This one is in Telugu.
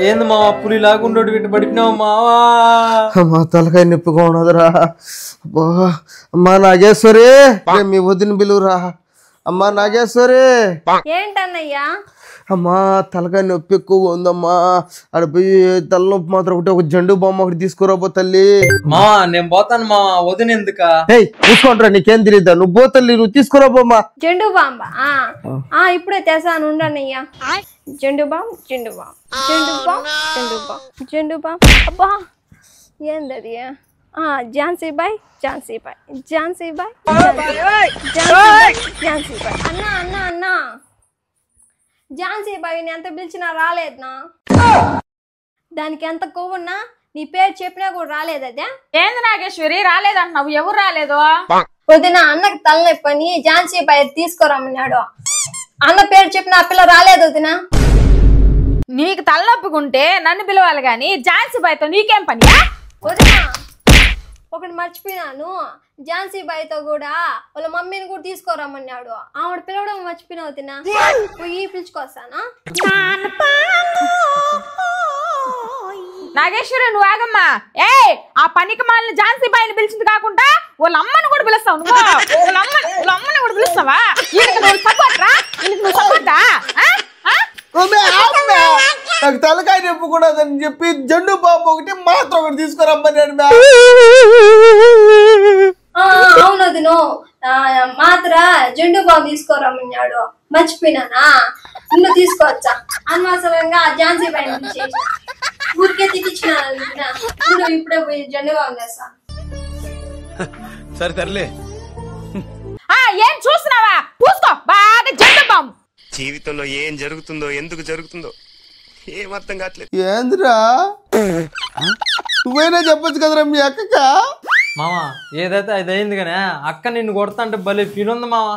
ఏంది మా పులి లాగుండోడు విట్టు పడిపినావు మావా మా తలకాయ నొప్పిగా ఉన్నదిరా అమ్మా నాగేశ్వరి మీ వదిన బిలువురా అమ్మా నాగేశ్వరి ఏంటన్నయ్యా అమ్మా తలకాయ నొప్పి ఎక్కువ ఉందమ్మా అక్కడ పోయి తలనొప్పి మాత్రం ఒకటి ఒక జండు బొమ్మ ఒకటి తీసుకురాబో తల్లి మా నేను పోతాను మా వదిన ఎందుక తీసుకుంటారా నీకేం తెలియదా నువ్వు పో తల్లి నువ్వు తీసుకురాబోమ్మా జండు బాంబ ఇప్పుడే తెసాను ఉండన్నయ్యా Zandu bomb Zandu bomb Zandu bomb Zandu bomb Zandu bomb అబ్బా ఏందది Jhansi bye Jhansi bye Jhansi bye Jhansi bye అన్నా అన్నా అన్నా ఝాన్సీ బాయ్ని ఎంత పిలిచినా రాలేదనా దానికి ఎంత కొవ్వున్నా నీ పేరు చెప్పినా కూడా రాలేదు అదే ఏంది నాగేశ్వరి రాలేదంటున్నావు ఎవరు రాలేదు వదిన అన్నకి తలనొప్పి అని ఝాన్సీ బాయ్ తీసుకురమ్మన్నాడు అన్న పేరు చెప్పిన ఆ పిల్ల రాలేదు వదిన నీకు తలనొప్పికుంటే నన్ను పిలవాలి గాని ఝాన్సీ బాయ్తో నీకేం పని వదిన ఒకటి మర్చిపోయినాను ఝాన్సీ బాయ్తో కూడా వాళ్ళ మమ్మీని కూడా తీసుకోరమ్మన్నాడు ఆవిడ పిలవడం మర్చిపోయినావు వదిన పోయి పిలుచుకొస్తానా నాగేశ్వరి నువ్వు ఆగమ్మా ఆ పనికి మాలిన ఝాన్సీ బాయ్ని పిలిచింది కాకుండా వాళ్ళ అమ్మని కూడా పిలుస్తావు నువ్వు వాళ్ళ అమ్మని కూడా పిలుస్తావా నువ్వు సపోర్ట్ రా నువ్వు సపోర్టా నాకు తలకాయ నొప్పుకున్నదని చెప్పి జండు బాబు ఒకటి మాత్రం ఒకటి తీసుకురమ్మన్నాడు అవును వదిన మాత్ర జండు బాబు తీసుకోరమ్మన్నాడు మర్చిపోయినానా నువ్వు తీసుకోవచ్చా అనవసరంగా ఝాన్సీ బాయ్ ఊరికే తిట్టించిన ఇప్పుడే పోయి జండు బాబు చేస్తా సరే తరలే ఏం చూస్తున్నావా పూసుకో బాగా జండు బాంబు జీవితంలో ఏం జరుగుతుందో ఎందుకు జరుగుతుందో ఏం అర్థం కావట్లేదు ఏంద్రా నువ్వైనా చెప్పొచ్చు కదరా మీ అక్కక మావా ఏదైతే అది అయింది కానీ అక్క నిన్ను కొడతా అంటే భలే ఫీల్ ఉంది మావా